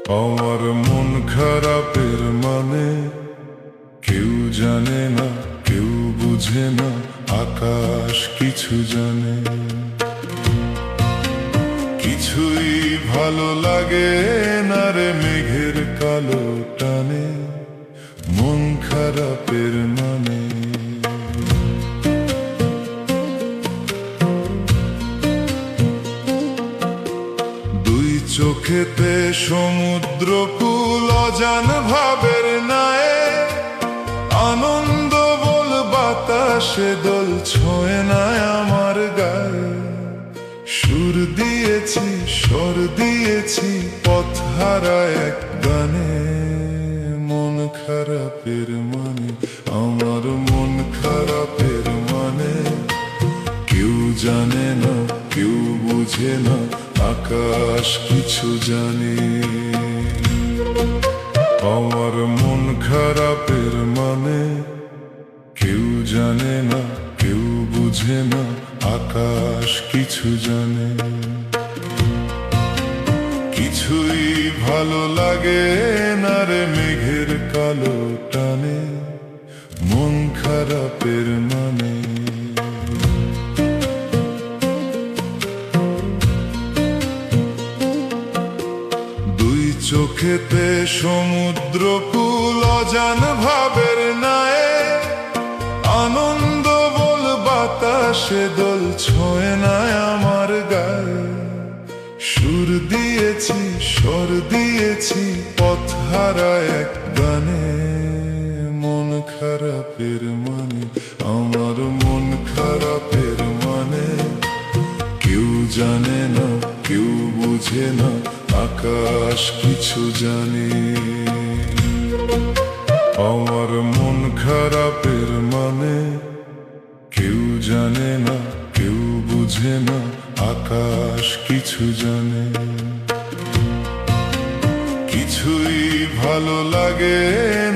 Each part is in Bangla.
আমার মন খারাপের মানে কেউ জানে না, কেউ বুঝে না, আকাশ কিছু জানে। কিছুই ভালো লাগে না রে মেঘের কালো টানে, মন খারাপের মানে। দুই চোখেতে সমুদ্র কুল অজান ভাবের নায়ে, আনন্দ বল বাতাসে দোল ছোঁয় না আমার গায়ে। সুর দিয়েছি স্বর দিয়েছি পথ হারা এক গানে, মন খারাপের মানে। আমার মন খারাপের মানে কেউ জানে না, কেউ বুঝে না, আকাশ কিছু জানে। আমার মন খারাপের মানে কেউ জানে না, কেউ বুঝে না, আকাশ কিছু জানে। কিছুই ভালো লাগে না রে মেঘের কালো টানে, মন খারাপের মানে। দুই চোখেতে সমুদ্র কুল অজান ভাবের নায়ে, আনন্দ বল বাতাসে দোল ছোঁয় না আমার গায়ে। সুর দিয়েছি স্বর দিয়েছি পথ হারা এক গানে, মন খারাপের মানে। আমার মন খারাপের মানে কেউ জানে না, কেউ বুঝে না, আকাশ কিছু জানে। আমার মন খারাপের মানে কেউ জানে না, কেউ বুঝে না, আকাশ কিছু জানে। কিছুই ভালো লাগে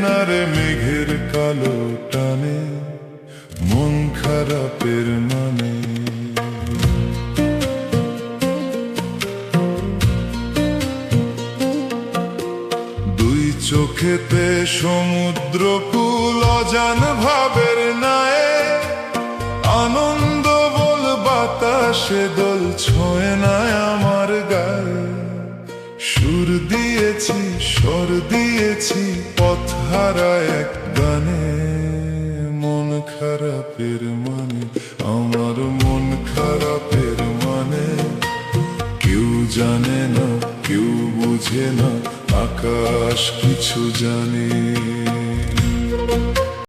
না রে মেঘের কালো টানে, মন খারাপের মানে। দুই চোখেতে সমুদ্র কুল অজান ভাবের নায়ে, আনন্দ বল বাতাসে দোল ছোঁয় না আমার গায়ে। সুর দিয়েছি স্বর দিয়েছি পথ হারা এক গানে, মন খারাপের মানে। আমার মন খারাপের মানে কেউ জানে না, কেউ বুঝে না, আকাশ কিছু জানে।